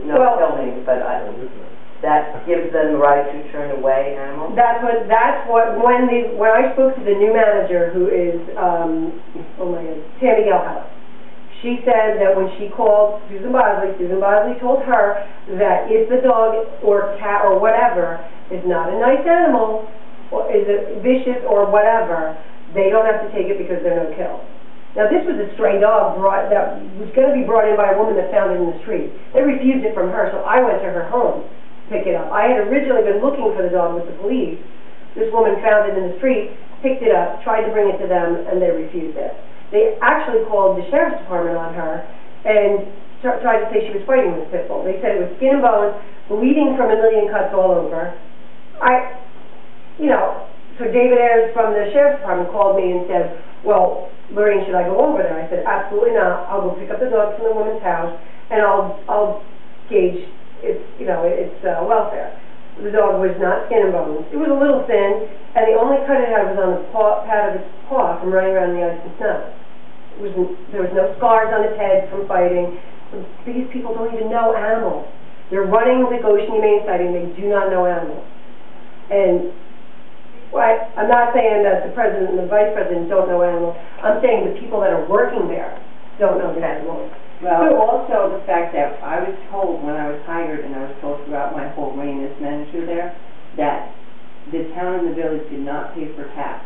no killings, but that gives them the right to turn away animals? That's what, when I spoke to the new manager, who is, oh my God, Tammy Gelhouse, she said that when she called Susan Bosley told her that if the dog or cat or whatever is not a nice animal, or is vicious or whatever, they don't have to take it because they're no-kill. Now, this was a stray dog that was going to be brought in by a woman that found it in the street. They refused it from her, so I went to her home to pick it up. I had originally been looking for the dog with the police. This woman found it in the street, picked it up, tried to bring it to them, and they refused it. They actually called the sheriff's department on her and tried to say she was fighting this pit bull. They said it was skin and bones, bleeding from a million cuts all over. So David Ayers from the sheriff's department called me and said, well, Lorraine, should I go over there? I said, absolutely not. I'll go pick up the dog from the woman's house and I'll gauge its welfare. The dog was not skin and bones. It was a little thin, and the only cut it had was on the pad of its paw from running around in the ice and snow. There was no scars on its head from fighting. These people don't even know animals. They're running the Goshen Humane Society and they do not know animals. And I'm not saying that the president and the vice president don't know animals. I'm saying the people that are working there don't know the animals. Well, also the fact that I was told when I was hired, and I was told throughout my whole reign as manager there, that the town and the village did not pay for cats.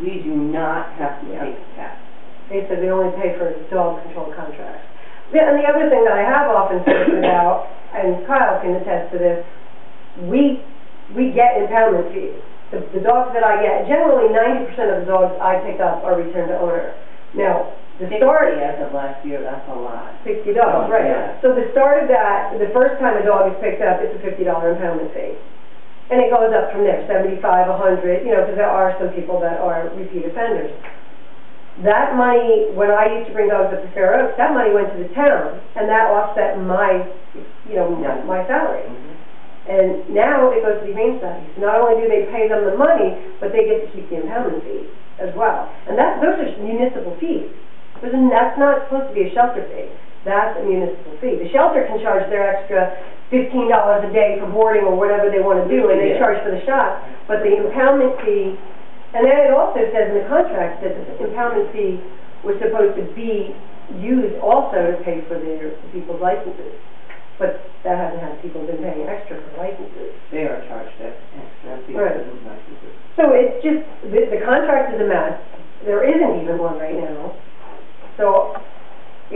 We do not have to pay for cats. They said they only pay for dog control contracts. And the other thing that I have often spoken about, and Kyle can attest to this, we get impoundment fees. The dogs that I get, generally 90% of the dogs I pick up are returned to owner. Now, the start as of last year, that's a lot. 60 dogs, right. Yeah. So the start of that, the first time a dog is picked up, it's a $50 impoundment fee. And it goes up from there, 75, 100, because there are some people that are repeat offenders. That money, when I used to bring dogs up to Fair Oaks, that money went to the town, and that offset my salary. Mm-hmm. And now it goes to the Humane Society. So not only do they pay them the money, but they get to keep the impoundment fees as well. And those are municipal fees. That's not supposed to be a shelter fee. That's a municipal fee. The shelter can charge their extra $15 a day for boarding or whatever they want to do, and they charge for the shot. But the impoundment fee, and then it also says in the contract that the impoundment fee was supposed to be used also to pay for people's licenses. But that hasn't had people been paying extra for licenses. They are charged extra fees for those licenses. So it's just, the contract is a mess. There isn't even one right now. So,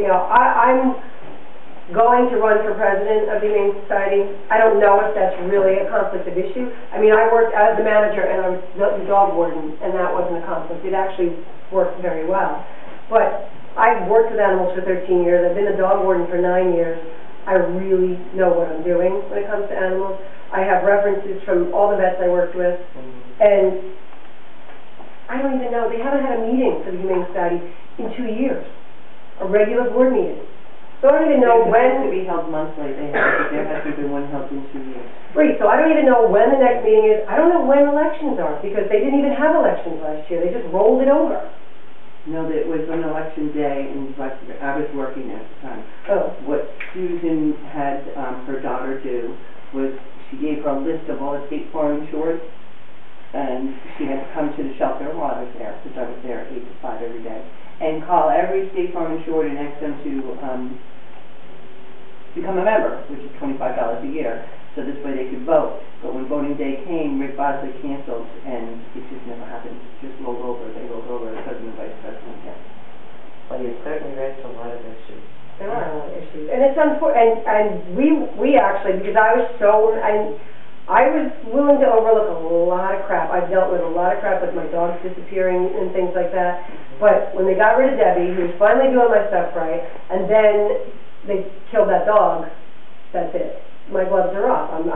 I'm going to run for president of the Humane Society. I don't know if that's really a conflict of issue. I mean, I worked as the manager and I was the dog warden, and that wasn't a conflict. It actually worked very well. But I've worked with animals for 13 years. I've been a dog warden for 9 years. I really know what I'm doing when it comes to animals. I have references from all the vets I worked with, and I don't even know. They haven't had a meeting for the Humane Society in 2 years, a regular board meeting. So I don't even know when. To be held monthly. There has to be one held in 2 years. Right, so I don't even know when the next meeting is. I don't know when elections are, because they didn't even have elections last year. They just rolled it over. No, it was an election day, and I was working at the time. Oh. What Susan had her daughter do was she gave her a list of all the State Farm insured, and she had to come to the shelter while I was there, because I was there 8 to 5 every day, and call every State Farm insured and ask them to become a member, which is $25 a year, so this way they could vote. But when voting day came, Rick Bosley canceled, and it just never happened. It just rolled over. They rolled over the president and vice president again. Well, you certainly raised a lot of issues. There are a lot of issues, and it's unfortunate. And we actually, because I was willing to overlook a lot of crap. I've dealt with a lot of crap with my dogs disappearing and things like that. But when they got rid of Debbie, who was finally doing my stuff right, and then they killed that dog, that's it. My gloves are off. I'm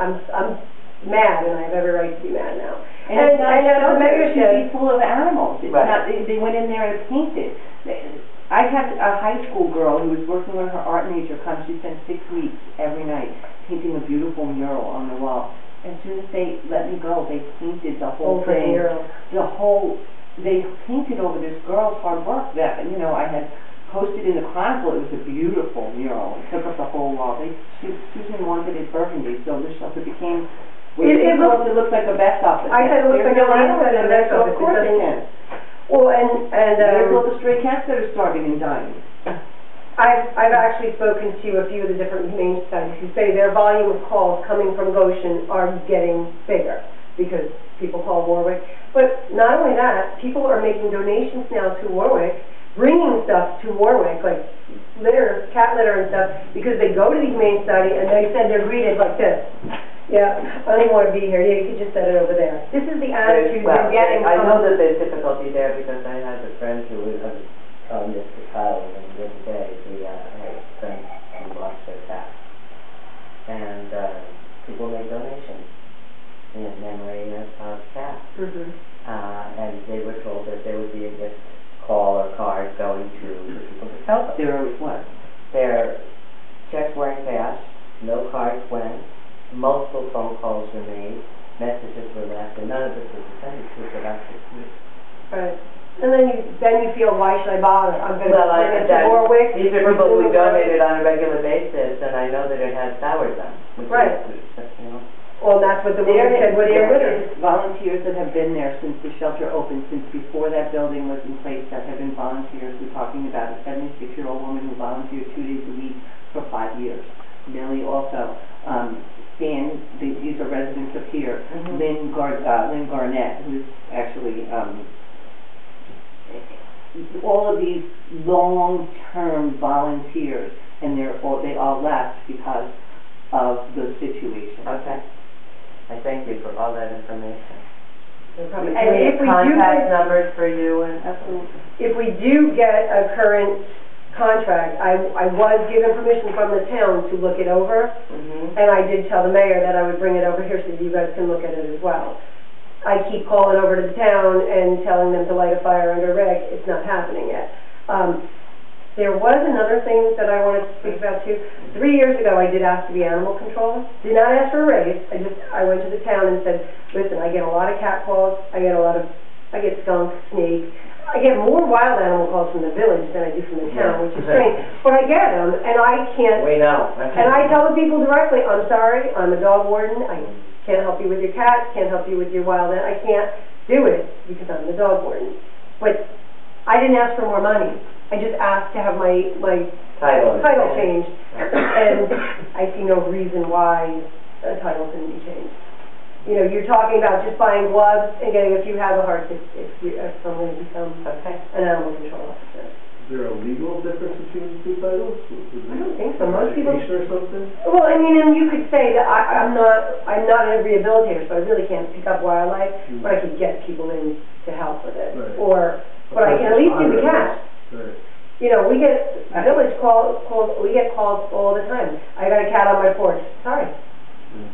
mad, and I have every right to be mad now. And it's not the mayor should be full of animals. It's not, they went in there and painted. I had a high school girl who was working on her art major come. She spent 6 weeks every night painting a beautiful mural on the wall. As soon as they let me go, they painted the whole thing. They painted over this girl's hard work that, I had posted in the Chronicle. It was a beautiful mural. It took up the whole wall. Susan wanted it burgundy, so the shelter became. It looks like a vest office. I said it looks like a vest office. Of course it can. Well, and there's all the stray cats that are starving and dying. I've actually spoken to a few of the different humane societies who say their volume of calls coming from Goshen are getting bigger because people call Warwick. But not only that, people are making donations now to Warwick, bringing stuff to Warwick, like litter, cat litter and stuff, because they go to the humane society and they said they're greeted like this. Yeah, I don't even want to be here. Yeah, you could just set it over there. This is the attitude they're getting. I know that there's difficulty there because I had a friend who was Mr. Kyle, and the other day I had a friend who lost their cat, and people made donations in memory of cat, and they were told that there would be a gift call or card going to the people to help them. There always was. Their checks weren't cashed, no cards went. Multiple phone calls were made, messages were left, and none of this was attended to for about 6 weeks. Right. And then you feel, why should I bother? I'm going to bring it to Warwick. These are people who donate it on a regular basis, and I know that it has soured them. Right. You know. Well, that's what the woman said with their litter. There is volunteers that have been there since the shelter opened, since before that building was in place, that have been volunteers. We're talking about a 76-year-old woman who volunteered 2 days a week for 5 years. Millie also. Stan, these are residents of here. Lynn Garnett, who's actually all of these long-term volunteers, and they all left because of the situation. Okay. I thank you for all that information. And if we contact numbers for you, and if we do get a current contract, I was given permission from the town to look it over, and I did tell the mayor that I would bring it over here so you guys can look at it as well. I keep calling over to the town and telling them to light a fire under Rick. It's not happening yet. There was another thing that I wanted to speak about too. 3 years ago I did ask to be animal control. Did not ask for a raise. I went to the town and said, listen, I get a lot of cat calls, I get skunk, snake. I get more wild animal calls from the village than I do from the town, which is strange. But I get them, and I can't. We know. And I tell the people directly, I'm sorry, I'm a dog warden. I can't help you with your cats, can't help you with your wild animals. I can't do it because I'm the dog warden. But I didn't ask for more money. I just asked to have my title changed. And I see no reason why a title couldn't be changed. You know, you're talking about just buying gloves and getting a few Hazelharts if someone becomes an animal control officer. Is there a legal difference between the two titles? I don't think so. Most people. Or something? Well, I mean, and you could say that I'm not a rehabilitator, so I really can't pick up wildlife, but I could get people in to help with it, but I can at least do the cats. Right. You know, we get village calls. We get calls all the time. I got a cat on my porch. Sorry.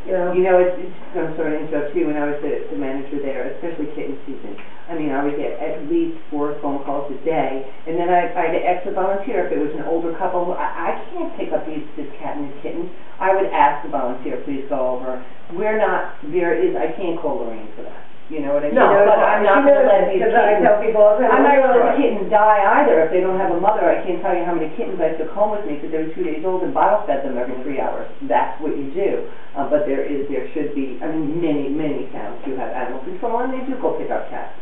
You know, it's I'm sorry to interrupt you. When I was the manager there, especially kitten season, I mean, I would get at least 4 phone calls a day, and then I'd ask a volunteer if it was an older couple. I can't pick up this cat and this kitten. I would ask the volunteer, please go over. I can't call Lorraine for that. You know what I mean? No, but I'm not going to let these kittens. I tell people all the time. I'm not going to let the kittens die either. If they don't have a mother, I can't tell you how many kittens I took home with me because they were 2 days old and bottle fed them every 3 hours. That's what you do. But there should be, I mean, many towns do have animal control, and they do go pick up cats.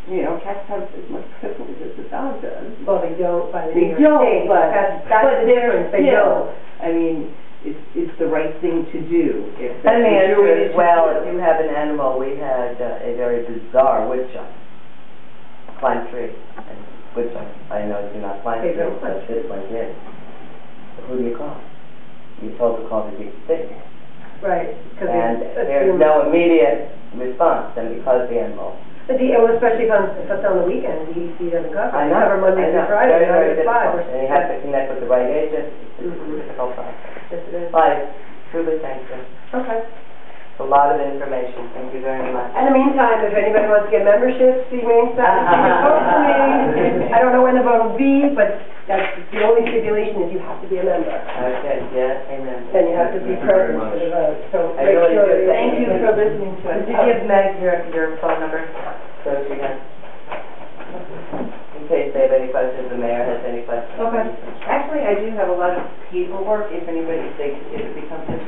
You know, cats have as much privilege as the dog does. Well, they don't by the They don't, but that's the difference. They don't. I mean, it's the right thing to do. Let me answer as well. If you have an animal, we had a very bizarre woodchuck climb tree. And woodchuck, I know do not climb trees, but this one did. Who do you call? You told to call the deep state. Right. And there's no immediate response, and because the animal. Especially if it's on the weekend, he doesn't cover. I know. Cover Monday through Friday, very 9 to 5. And you have to connect with the right agent. It's a difficult process. Yes, it is. But truly thank you. Okay. It's a lot of information. Thank you very much. In the meantime, if anybody wants to get memberships, see Humane Society, vote for me. I don't know when the vote will be, but that's the only stipulation is you have to be a member. Okay, yeah, amen. Then you have to be present for the vote. So I really do. Thank you for listening to us. Did you give Meg your phone number so she can, in case they have any questions, the mayor has any questions? Okay. Actually, I do have a lot of paperwork, if anybody, if it becomes a